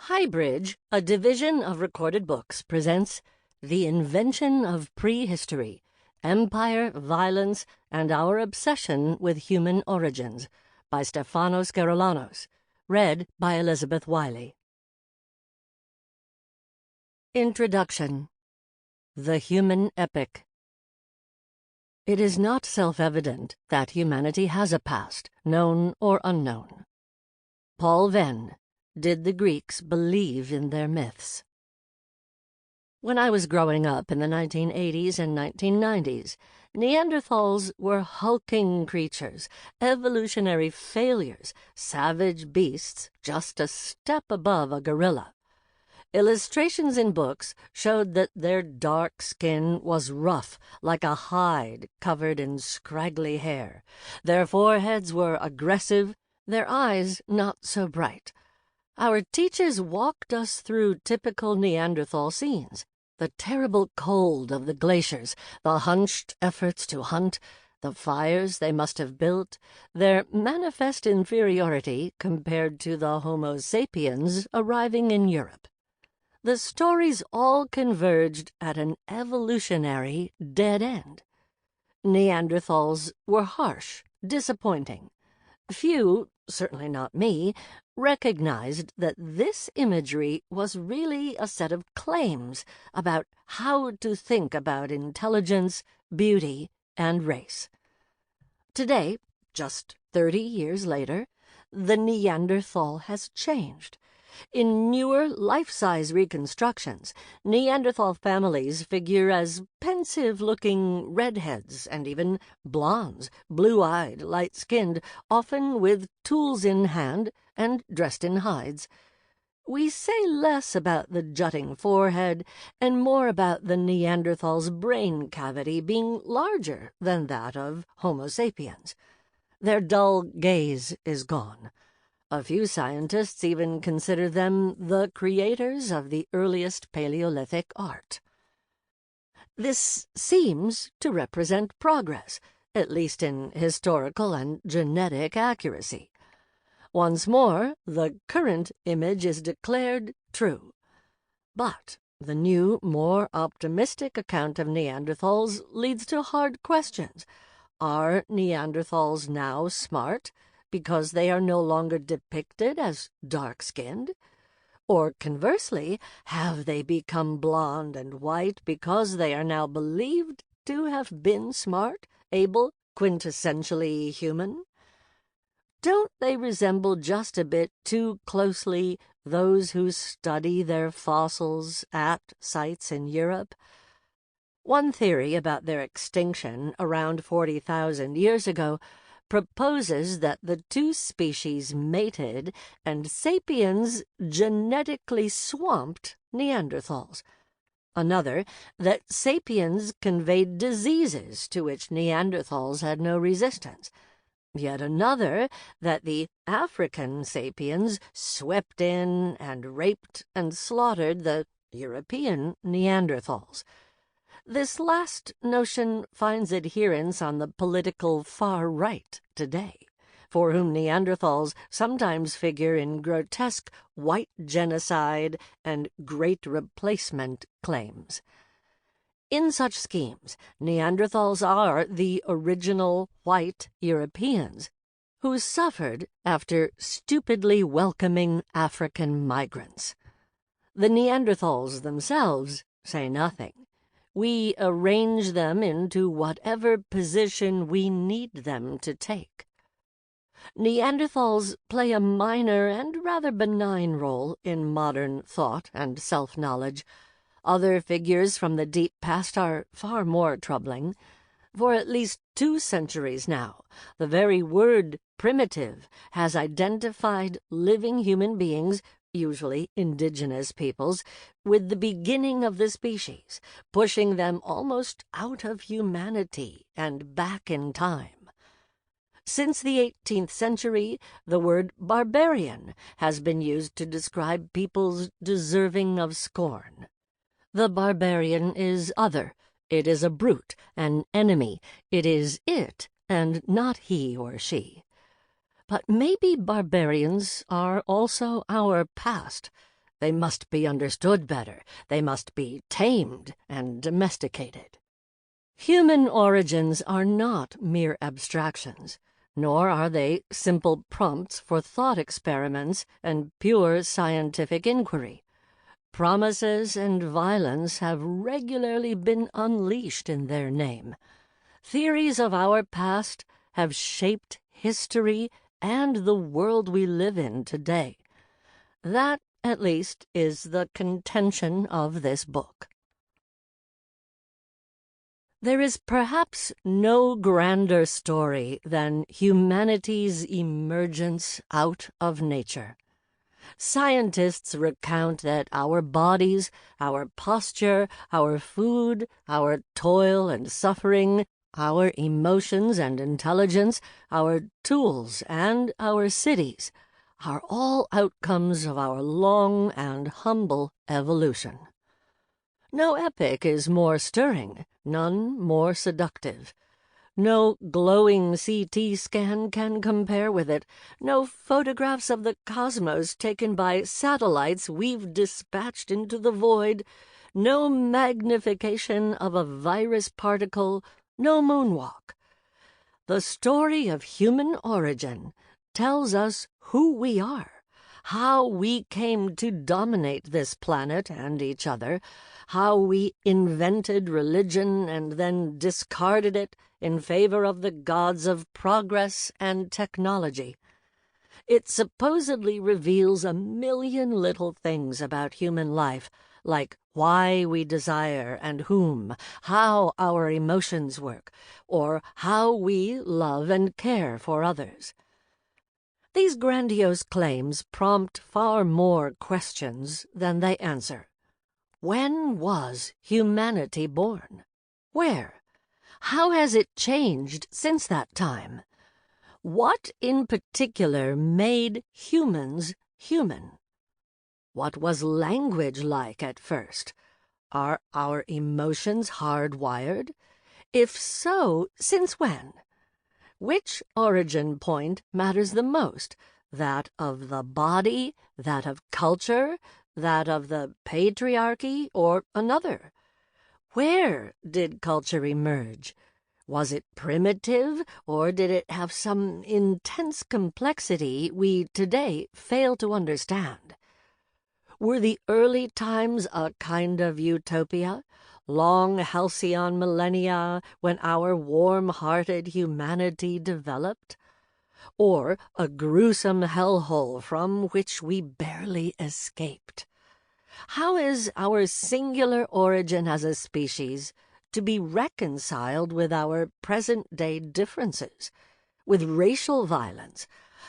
HighBridge, a division of recorded books, presents The Invention of Prehistory, Empire, Violence, and Our Obsession with Human Origins by Stefanos Geroulanos, read by Elizabeth Wiley. Introduction. The Human Epic. It is not self-evident that humanity has a past, known or unknown. Paul Venn. Did the Greeks believe in their myths? When I was growing up in the 1980s and 1990s, Neanderthals were hulking creatures, evolutionary failures, savage beasts just a step above a gorilla. Illustrations in books showed that their dark skin was rough, like a hide covered in scraggly hair. Their foreheads were aggressive, their eyes not so bright. Our teachers walked us through typical Neanderthal scenes: the terrible cold of the glaciers, the hunched efforts to hunt, the fires they must have built, their manifest inferiority compared to the Homo sapiens arriving in Europe. The stories all converged at an evolutionary dead end. Neanderthals were harsh, disappointing. Few, certainly not me, recognized that this imagery was really a set of claims about how to think about intelligence, beauty, and race. Today, just 30 years later, the Neanderthal has changed. In newer life-size reconstructions, Neanderthal families figure as pensive-looking redheads and even blondes, blue-eyed, light-skinned, often with tools in hand and dressed in hides. We say less about the jutting forehead and more about the Neanderthal's brain cavity being larger than that of Homo sapiens. Their dull gaze is gone. A few scientists even consider them the creators of the earliest Paleolithic art. This seems to represent progress, at least in historical and genetic accuracy. Once more, the current image is declared true. But the new, more optimistic account of Neanderthals leads to hard questions. Are Neanderthals now smart because they are no longer depicted as dark-skinned? Or conversely, have they become blonde and white because they are now believed to have been smart, able, quintessentially human? Don't they resemble just a bit too closely those who study their fossils at sites in Europe? One theory about their extinction around 40,000 years ago proposes that the two species mated and sapiens genetically swamped Neanderthals. Another, that sapiens conveyed diseases to which Neanderthals had no resistance. Yet another, that the African sapiens swept in and raped and slaughtered the European Neanderthals. This last notion finds adherents on the political far right today, for whom Neanderthals sometimes figure in grotesque white genocide and great replacement claims. In such schemes, Neanderthals are the original white Europeans who suffered after stupidly welcoming African migrants. The Neanderthals themselves say nothing. We arrange them into whatever position we need them to take. Neanderthals play a minor and rather benign role in modern thought and self-knowledge. Other figures from the deep past are far more troubling. For at least 2 centuries now, the very word primitive has identified living human beings, usually indigenous peoples, with the beginning of the species, pushing them almost out of humanity and back in time. Since the 18th century, the word barbarian has been used to describe peoples deserving of scorn. The barbarian is other. It is a brute, an enemy. It is it, and not he or she. But maybe barbarians are also our past. They must be understood better. They must be tamed and domesticated. Human origins are not mere abstractions, nor are they simple prompts for thought experiments and pure scientific inquiry. Promises and violence have regularly been unleashed in their name. Theories of our past have shaped history and the world we live in today. That, at least, is the contention of this book. There is perhaps no grander story than humanity's emergence out of nature. Scientists recount that our bodies, our posture, our food, our toil and suffering, our emotions and intelligence, our tools and our cities are all outcomes of our long and humble evolution. No epic is more stirring, none more seductive. No glowing CT scan can compare with it. No photographs of the cosmos taken by satellites we've dispatched into the void. No magnification of a virus particle. No moonwalk. The story of human origin tells us who we are, how we came to dominate this planet and each other, how we invented religion and then discarded it in favor of the gods of progress and technology. It supposedly reveals a million little things about human life, like why we desire and whom, how our emotions work, or how we love and care for others. These grandiose claims prompt far more questions than they answer. When was humanity born? Where? How has it changed since that time? What in particular made humans human? What was language like at first? Are our emotions hardwired? If so, since when? Which origin point matters the most? That of the body, that of culture, that of the patriarchy, or another? Where did culture emerge? Was it primitive, or did it have some intense complexity we today fail to understand? Were the early times a kind of utopia, long halcyon millennia when our warm-hearted humanity developed? Or a gruesome hellhole from which we barely escaped? How is our singular origin as a species to be reconciled with our present-day differences, with racial violence?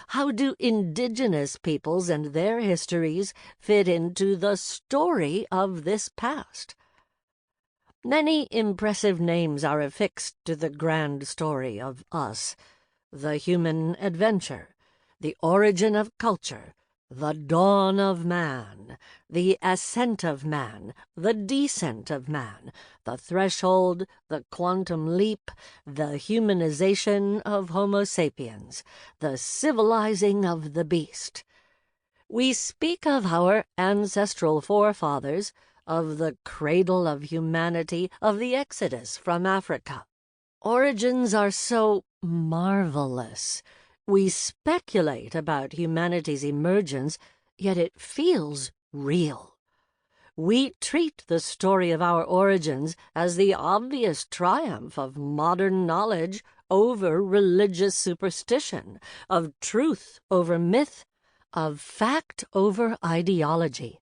How do indigenous peoples and their histories fit into the story of this past? Many impressive names are affixed to the grand story of us: the human adventure, the origin of culture, the dawn of man, the ascent of man, the descent of man, the threshold, the quantum leap, the humanization of Homo sapiens, the civilizing of the beast. We speak of our ancestral forefathers, of the cradle of humanity, of the exodus from Africa. Origins are so marvelous. We speculate about humanity's emergence, yet it feels real. We treat the story of our origins as the obvious triumph of modern knowledge over religious superstition, of truth over myth, of fact over ideology.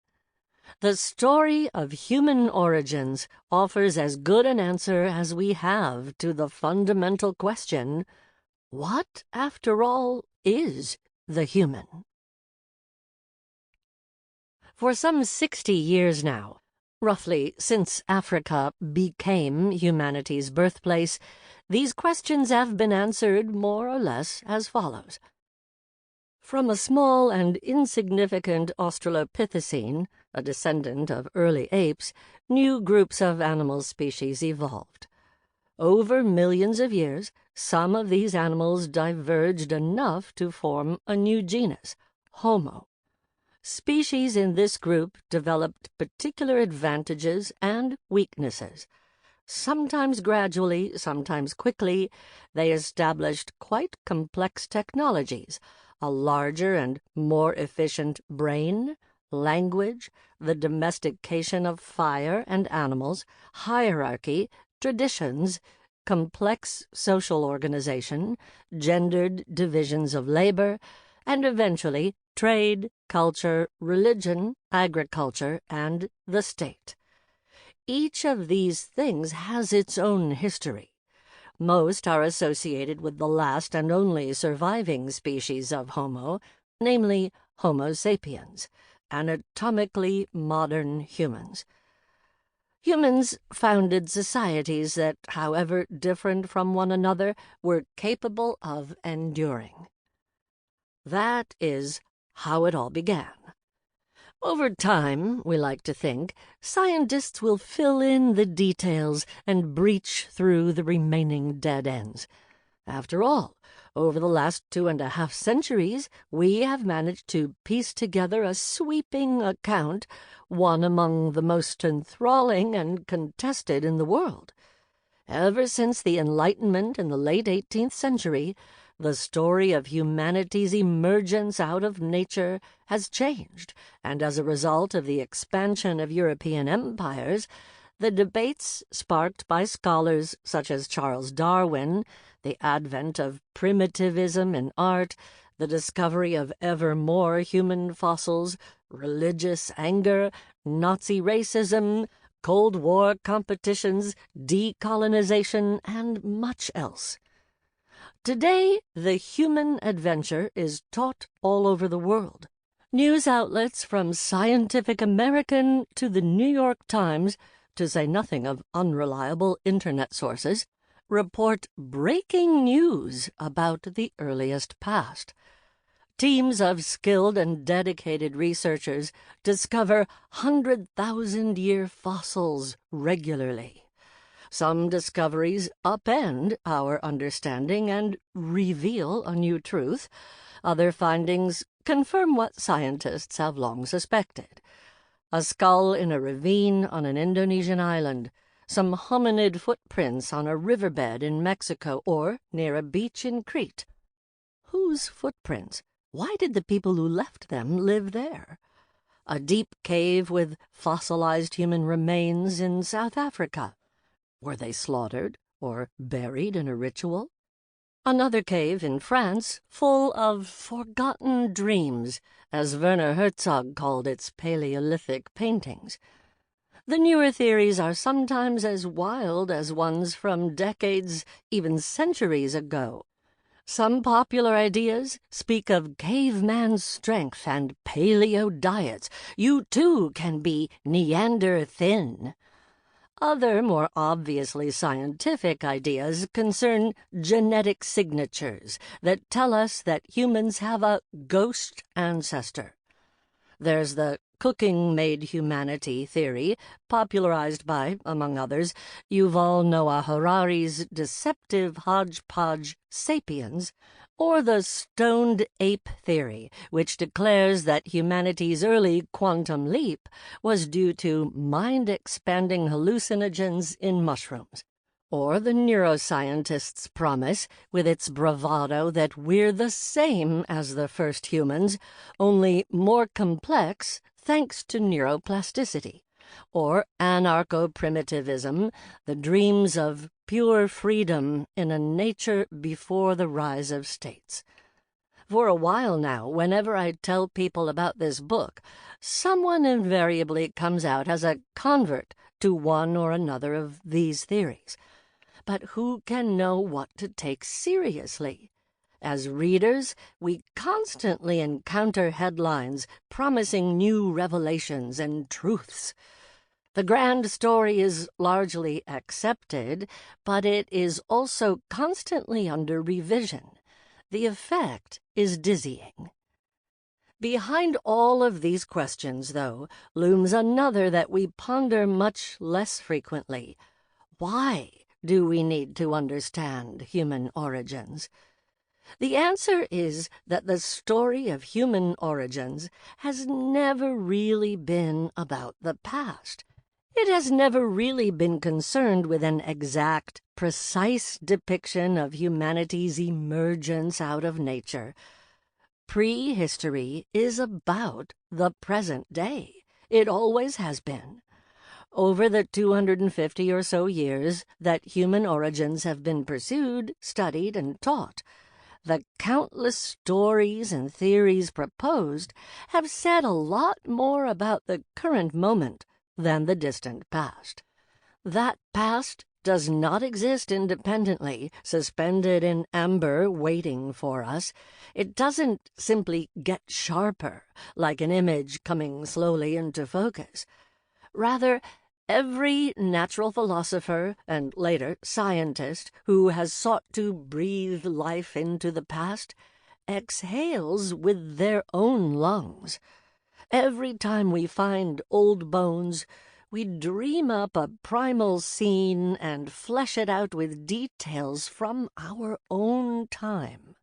The story of human origins offers as good an answer as we have to the fundamental question: what, after all, is the human? For some 60 years now, roughly since Africa became humanity's birthplace, these questions have been answered more or less as follows. From a small and insignificant Australopithecine, a descendant of early apes, new groups of animal species evolved. Over millions of years, some of these animals diverged enough to form a new genus, Homo. Species in this group developed particular advantages and weaknesses. Sometimes gradually, sometimes quickly, they established quite complex technologies, a larger and more efficient brain, language, the domestication of fire and animals, hierarchy, traditions, complex social organization, gendered divisions of labor, and eventually trade, culture, religion, agriculture, and the state. Each of these things has its own history. Most are associated with the last and only surviving species of Homo, namely Homo sapiens, anatomically modern humans. Humans founded societies that, however different from one another, were capable of enduring. That is how it all began. Over time, we like to think, scientists will fill in the details and breach through the remaining dead ends. After all, over the last 2.5 centuries, we have managed to piece together a sweeping account, one among the most enthralling and contested in the world. Ever since the Enlightenment in the late 18th century, the story of humanity's emergence out of nature has changed, and as a result of the expansion of European empires, the debates sparked by scholars such as Charles Darwin, the advent of primitivism in art, the discovery of ever more human fossils, religious anger, Nazi racism, Cold War competitions, decolonization, and much else. Today, the human adventure is taught all over the world. News outlets from Scientific American to the New York Times, to say nothing of unreliable internet sources, report breaking news about the earliest past. Teams of skilled and dedicated researchers discover 100,000-year fossils regularly. Some discoveries upend our understanding and reveal a new truth. Other findings confirm what scientists have long suspected. A skull in a ravine on an Indonesian island, some hominid footprints on a riverbed in Mexico or near a beach in Crete. Whose footprints? Why did the people who left them live there? A deep cave with fossilized human remains in South Africa. Were they slaughtered or buried in a ritual? Another cave in France full of forgotten dreams, as Werner Herzog called its Paleolithic paintings. The newer theories are sometimes as wild as ones from decades, even centuries ago. Some popular ideas speak of caveman strength and paleo diets. You too can be Neander thin. Other, more obviously scientific ideas concern genetic signatures that tell us that humans have a ghost ancestor. There's the cooking-made humanity theory, popularized by, among others, Yuval Noah Harari's deceptive hodgepodge Sapiens, or the stoned ape theory, which declares that humanity's early quantum leap was due to mind-expanding hallucinogens in mushrooms. Or the neuroscientist's promise, with its bravado that we're the same as the first humans, only more complex thanks to neuroplasticity. Or anarcho-primitivism, the dreams of pure freedom in a nature before the rise of states. For a while now, whenever I tell people about this book, someone invariably comes out as a convert to one or another of these theories. But who can know what to take seriously? As readers, we constantly encounter headlines promising new revelations and truths. The grand story is largely accepted, but it is also constantly under revision. The effect is dizzying. Behind all of these questions, though, looms another that we ponder much less frequently. Why do we need to understand human origins? The answer is that the story of human origins has never really been about the past. It has never really been concerned with an exact, precise depiction of humanity's emergence out of nature. Prehistory is about the present day. It always has been. Over the 250 or so years that human origins have been pursued, studied, and taught, the countless stories and theories proposed have said a lot more about the current moment than the distant past. That past does not exist independently, suspended in amber, waiting for us. It doesn't simply get sharper, like an image coming slowly into focus. Rather, every natural philosopher and later scientist who has sought to breathe life into the past exhales with their own lungs. Every time we find old bones, we dream up a primal scene and flesh it out with details from our own time.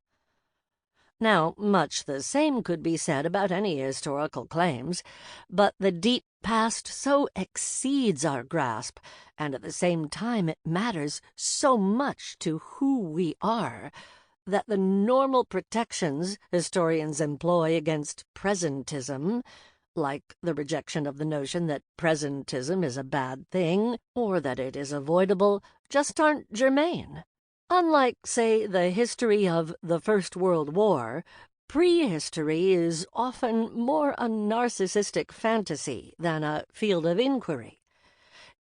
Now, much the same could be said about any historical claims, but the deep past so exceeds our grasp, and at the same time it matters so much to who we are, that the normal protections historians employ against presentism, like the rejection of the notion that presentism is a bad thing or that it is avoidable, just aren't germane. Unlike, say, the history of the First World War, prehistory is often more a narcissistic fantasy than a field of inquiry.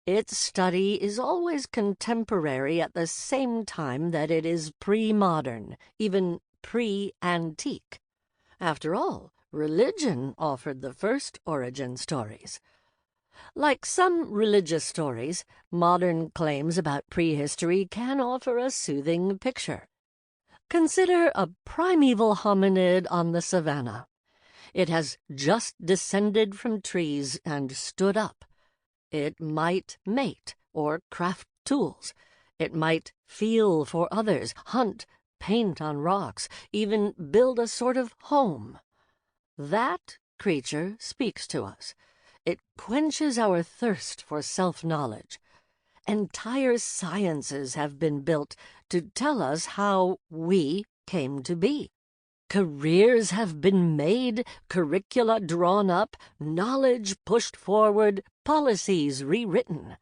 Its study is always contemporary at the same time that it is pre-modern, even pre-antique. After all, religion offered the first origin stories. Like some religious stories, modern claims about prehistory can offer a soothing picture. Consider a primeval hominid on the savannah. It has just descended from trees and stood up. It might mate or craft tools. It might feel for others, hunt, paint on rocks, even build a sort of home. That creature speaks to us. It quenches our thirst for self-knowledge. Entire sciences have been built to tell us how we came to be. Careers have been made, curricula drawn up, knowledge pushed forward, policies rewritten.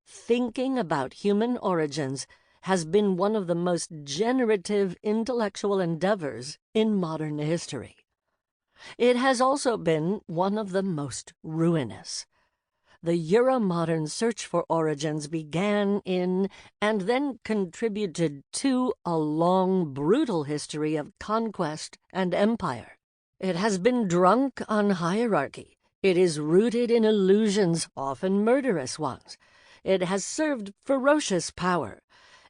Thinking about human origins has been one of the most generative intellectual endeavors in modern history. It has also been one of the most ruinous. The Euromodern search for origins began in and then contributed to a long, brutal history of conquest and empire. It has been drunk on hierarchy. It is rooted in illusions, often murderous ones. It has served ferocious power.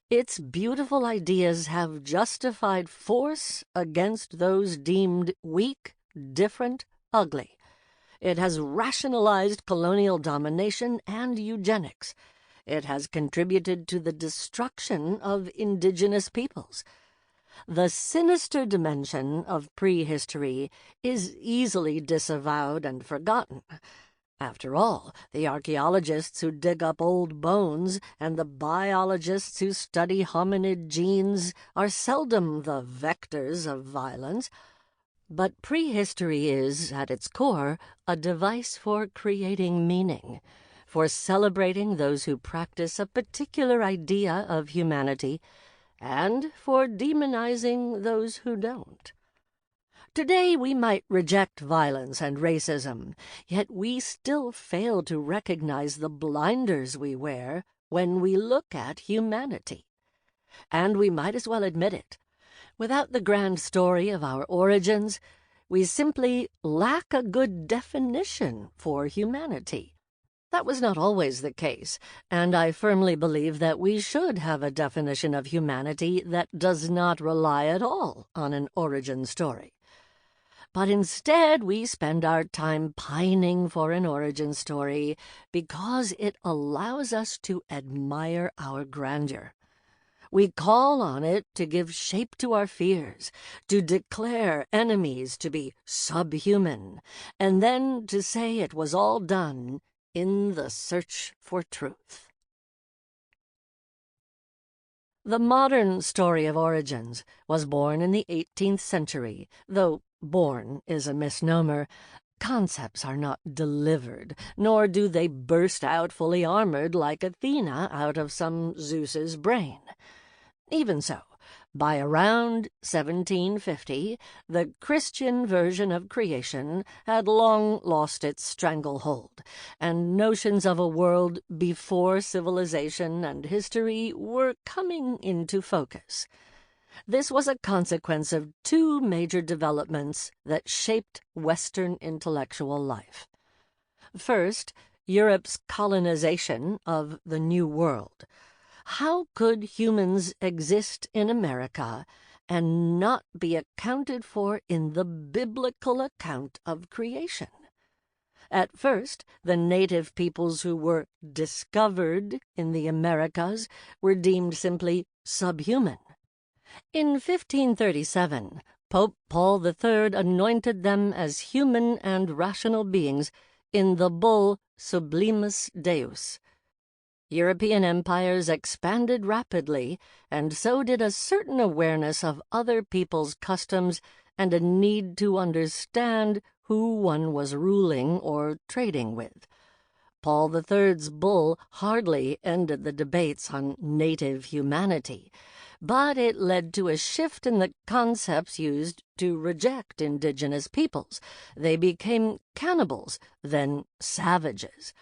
Its beautiful ideas have justified force against those deemed weak, different, ugly. It has rationalized colonial domination and eugenics. It has contributed to the destruction of indigenous peoples. The sinister dimension of prehistory is easily disavowed and forgotten. After all, the archaeologists who dig up old bones and the biologists who study hominid genes are seldom the vectors of violence. But prehistory is, at its core, a device for creating meaning, for celebrating those who practice a particular idea of humanity, and for demonizing those who don't. Today we might reject violence and racism, yet we still fail to recognize the blinders we wear when we look at humanity. And we might as well admit it. Without the grand story of our origins, we simply lack a good definition for humanity. That was not always the case, and I firmly believe that we should have a definition of humanity that does not rely at all on an origin story. But instead, we spend our time pining for an origin story because it allows us to admire our grandeur. We call on it to give shape to our fears, to declare enemies to be subhuman, and then to say it was all done in the search for truth. The modern story of origins was born in the 18th century, though born is a misnomer. Concepts are not delivered, nor do they burst out fully armored like Athena out of some Zeus's brain. Even so, by around 1750, the Christian version of creation had long lost its stranglehold, and notions of a world before civilization and history were coming into focus. This was a consequence of two major developments that shaped Western intellectual life. First, Europe's colonization of the New World. How could humans exist in America and not be accounted for in the biblical account of creation? At first, the native peoples who were discovered in the Americas were deemed simply subhuman. In 1537, Pope Paul III anointed them as human and rational beings in the bull Sublimus Deus. European empires expanded rapidly, and so did a certain awareness of other people's customs and a need to understand who one was ruling or trading with. Paul III's bull hardly ended the debates on native humanity, but it led to a shift in the concepts used to reject indigenous peoples. They became cannibals, then savages.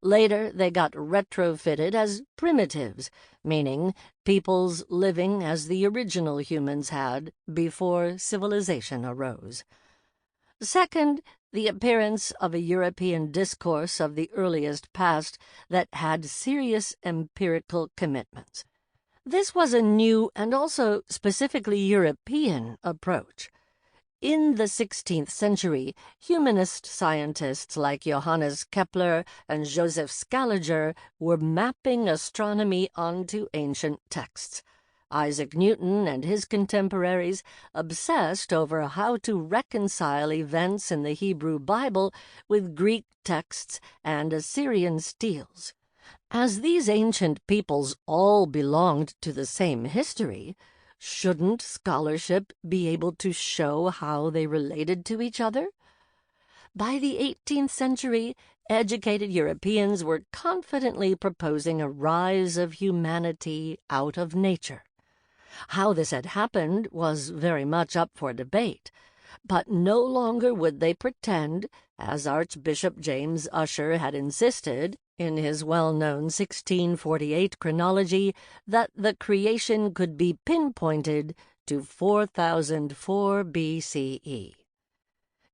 Later, they got retrofitted as primitives, meaning peoples living as the original humans had before civilization arose. Second, the appearance of a European discourse of the earliest past that had serious empirical commitments. This was a new and also specifically European approach. In the 16th century, humanist scientists like Johannes Kepler and Joseph Scaliger were mapping astronomy onto ancient texts. Isaac Newton and his contemporaries obsessed over how to reconcile events in the Hebrew Bible with Greek texts and Assyrian steles. As these ancient peoples all belonged to the same history, shouldn't scholarship be able to show how they related to each other? By the 18th century, educated Europeans were confidently proposing a rise of humanity out of nature. How this had happened was very much up for debate, but no longer would they pretend, as Archbishop James Ussher had insisted in his well-known 1648 chronology, that the creation could be pinpointed to 4004 BCE.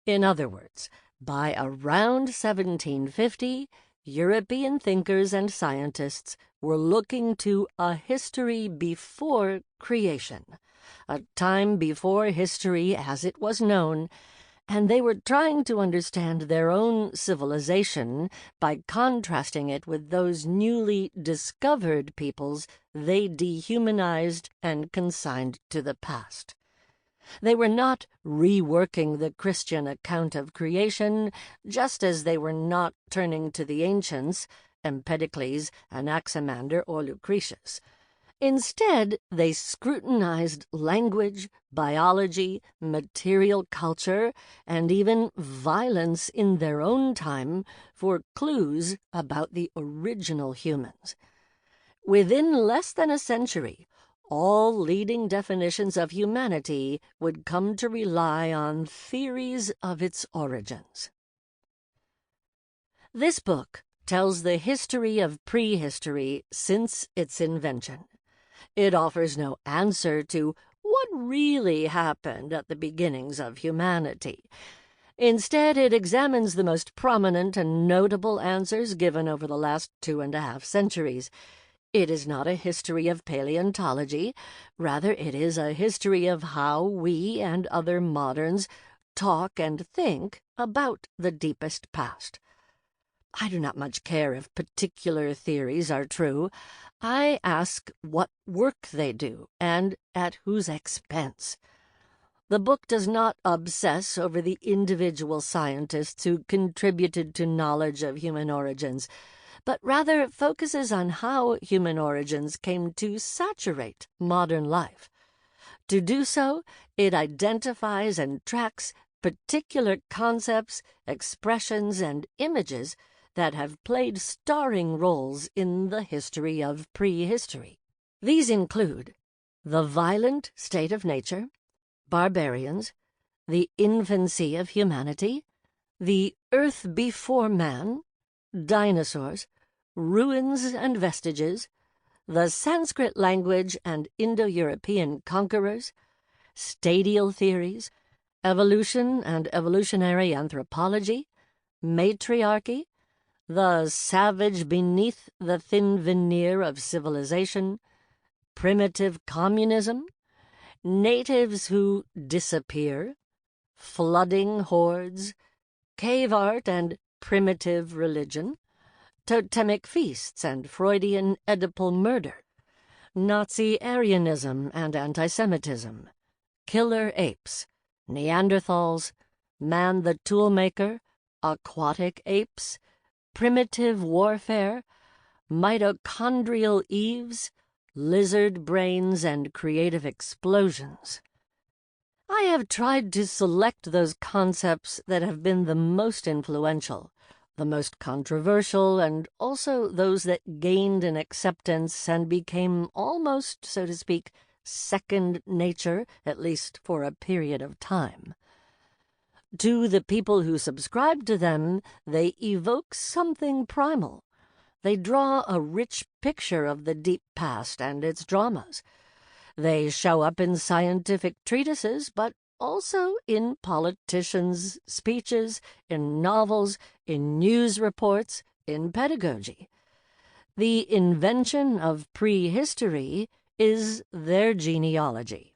In other words, by around 1750, European thinkers and scientists were looking to a history before creation, a time before history as it was known, and they were trying to understand their own civilization by contrasting it with those newly discovered peoples they dehumanized and consigned to the past. They were not reworking the Christian account of creation, just as they were not turning to the ancients, Empedocles, Anaximander, or Lucretius. Instead, they scrutinized language, biology, material culture, and even violence in their own time for clues about the original humans. Within less than a century, all leading definitions of humanity would come to rely on theories of its origins. This book tells the history of prehistory since its invention. It offers no answer to what really happened at the beginnings of humanity. Instead, it examines the most prominent and notable answers given over the last 2.5 centuries. It is not a history of paleontology. Rather, it is a history of how we and other moderns talk and think about the deepest past. I do not much care if particular theories are true. I ask what work they do and at whose expense. The book does not obsess over the individual scientists who contributed to knowledge of human origins, but rather focuses on how human origins came to saturate modern life. To do so, it identifies and tracks particular concepts, expressions, and images that have played starring roles in the history of prehistory. These include the violent state of nature, barbarians, the infancy of humanity, the earth before man, dinosaurs, ruins and vestiges, the Sanskrit language and Indo-European conquerors, stadial theories, evolution and evolutionary anthropology, matriarchy, the savage beneath the thin veneer of civilization, primitive communism, natives who disappear, flooding hordes, cave art and primitive religion, totemic feasts and Freudian Oedipal murder, Nazi Aryanism and anti-Semitism, killer apes, Neanderthals, man the toolmaker, aquatic apes, primitive warfare, mitochondrial eves, lizard brains, and creative explosions. I have tried to select those concepts that have been the most influential, the most controversial, and also those that gained an acceptance and became almost, so to speak, second nature, at least for a period of time. To the people who subscribe to them, they evoke something primal. They draw a rich picture of the deep past and its dramas. They show up in scientific treatises, but also in politicians' speeches, in novels, in news reports, in pedagogy. The invention of prehistory is their genealogy.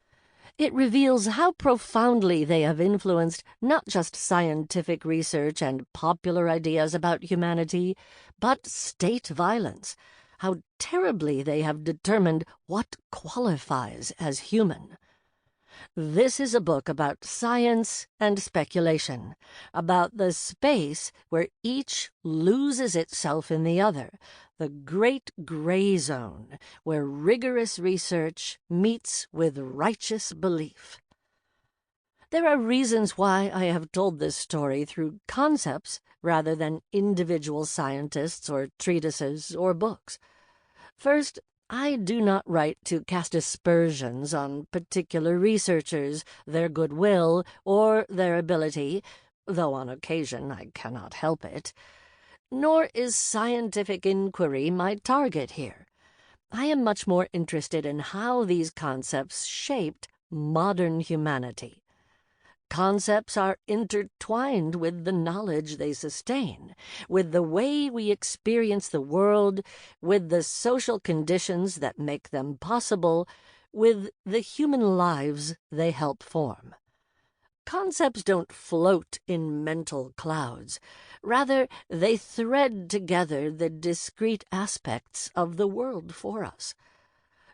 It reveals how profoundly they have influenced not just scientific research and popular ideas about humanity, but state violence, how terribly they have determined what qualifies as human. This is a book about science and speculation, about the space where each loses itself in the other, the great gray zone where rigorous research meets with righteous belief. There are reasons why I have told this story through concepts rather than individual scientists or treatises or books. First, I do not write to cast aspersions on particular researchers, their goodwill, or their ability, though on occasion I cannot help it. Nor is scientific inquiry my target here. I am much more interested in how these concepts shaped modern humanity. Concepts are intertwined with the knowledge they sustain, with the way we experience the world, with the social conditions that make them possible, with the human lives they help form. Concepts don't float in mental clouds. Rather, they thread together the discrete aspects of the world for us.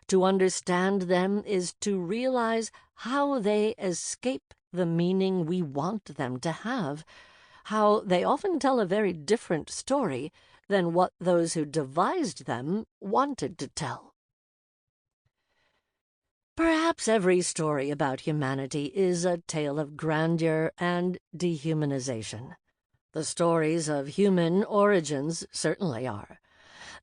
To understand them is to realize how they escape the meaning we want them to have, how they often tell a very different story than what those who devised them wanted to tell. Perhaps every story about humanity is a tale of grandeur and dehumanization. The stories of human origins certainly are.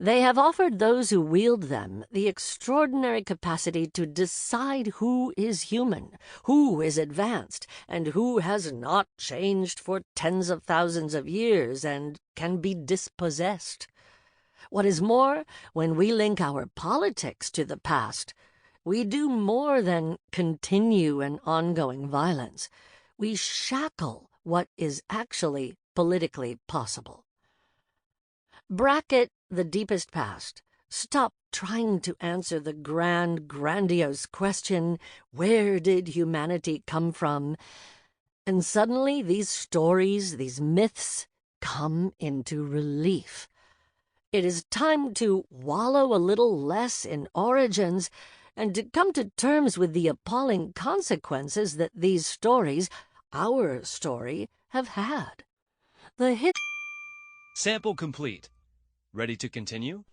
They have offered those who wield them the extraordinary capacity to decide who is human, who is advanced, and who has not changed for tens of thousands of years and can be dispossessed. What is more, when we link our politics to the past, we do more than continue an ongoing violence. We shackle what is actually politically possible. Bracket the deepest past. Stop trying to answer the grandiose question, where did humanity come from? And suddenly these stories, these myths, come into relief. It is time to wallow a little less in origins and to come to terms with the appalling consequences that these stories, our story, have had. The hit. Sample complete. Ready to continue?